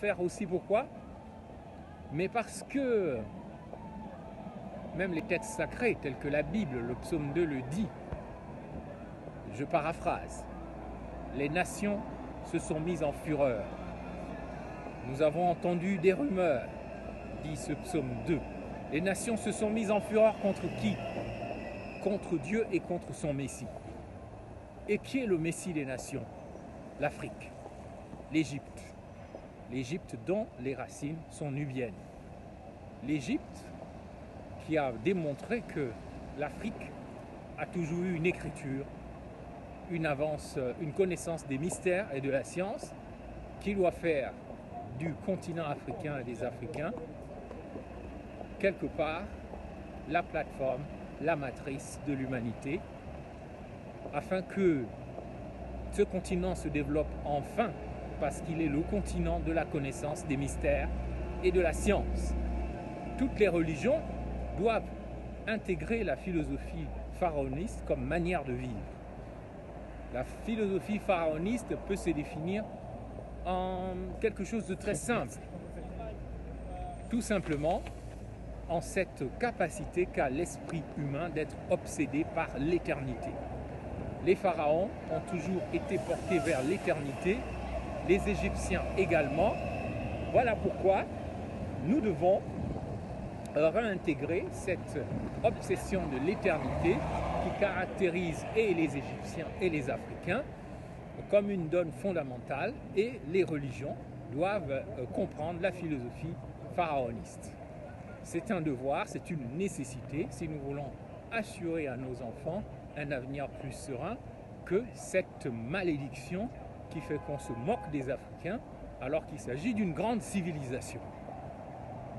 faire aussi pourquoi? Mais parce que même les textes sacrés tels que la Bible, le psaume 2 le dit, je paraphrase, les nations se sont mises en fureur. Nous avons entendu des rumeurs, dit ce psaume 2. Les nations se sont mises en fureur contre qui? Contre Dieu et contre son Messie. Et qui est le Messie des nations? L'Afrique, l'Égypte. L'Égypte dont les racines sont nubiennes. L'Égypte qui a démontré que l'Afrique a toujours eu une écriture, une avance, une connaissance des mystères et de la science qui doit faire du continent africain et des Africains quelque part la plateforme, la matrice de l'humanité, afin que ce continent se développe enfin, parce qu'il est le continent de la connaissance des mystères et de la science. Toutes les religions doivent intégrer la philosophie pharaoniste comme manière de vivre. La philosophie pharaoniste peut se définir en quelque chose de très simple. Tout simplement en cette capacité qu'a l'esprit humain d'être obsédé par l'éternité. Les pharaons ont toujours été portés vers l'éternité, les Égyptiens également. Voilà pourquoi nous devons réintégrer cette obsession de l'éternité qui caractérise et les Égyptiens et les Africains comme une donne fondamentale, et les religions doivent comprendre la philosophie pharaoniste. C'est un devoir, c'est une nécessité si nous voulons assurer à nos enfants un avenir plus serein que cette malédiction qui fait qu'on se moque des Africains alors qu'il s'agit d'une grande civilisation.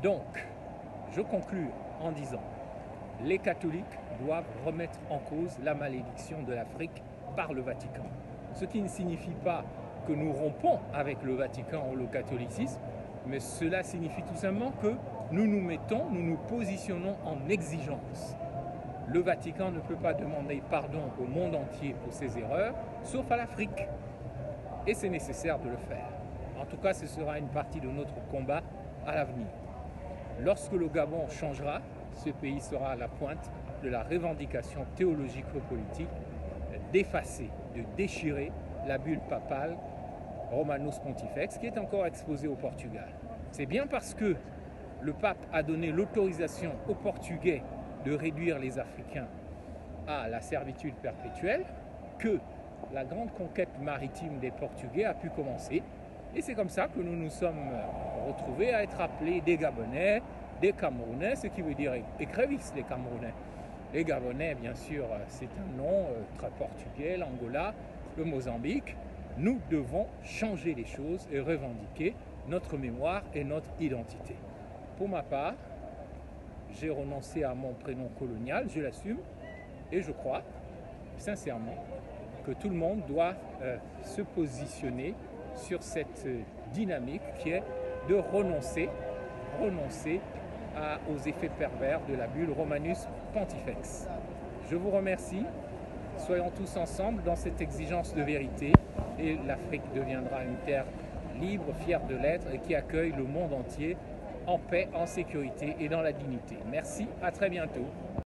Donc, je conclus en disant, les catholiques doivent remettre en cause la malédiction de l'Afrique par le Vatican. Ce qui ne signifie pas que nous rompons avec le Vatican ou le catholicisme, mais cela signifie tout simplement que nous nous positionnons en exigence. Le Vatican ne peut pas demander pardon au monde entier pour ses erreurs, sauf à l'Afrique. Et c'est nécessaire de le faire. En tout cas, ce sera une partie de notre combat à l'avenir. Lorsque le Gabon changera, ce pays sera à la pointe de la revendication théologico-politique d'effacer, de déchirer la bulle papale Romanus Pontifex qui est encore exposée au Portugal. C'est bien parce que le pape a donné l'autorisation aux Portugais de réduire les Africains à la servitude perpétuelle que la grande conquête maritime des Portugais a pu commencer. Et c'est comme ça que nous nous sommes retrouvés à être appelés des Gabonais, des Camerounais, ce qui veut dire écrevisses, les Camerounais. Les Gabonais, bien sûr, c'est un nom très portugais, l'Angola, le Mozambique. Nous devons changer les choses et revendiquer notre mémoire et notre identité. Pour ma part, j'ai renoncé à mon prénom colonial, je l'assume, et je crois sincèrement que tout le monde doit se positionner sur cette dynamique qui est de renoncer aux effets pervers de la bulle Romanus Pontifex. Je vous remercie. Soyons tous ensemble dans cette exigence de vérité et l'Afrique deviendra une terre libre, fière de l'être et qui accueille le monde entier en paix, en sécurité et dans la dignité. Merci, à très bientôt.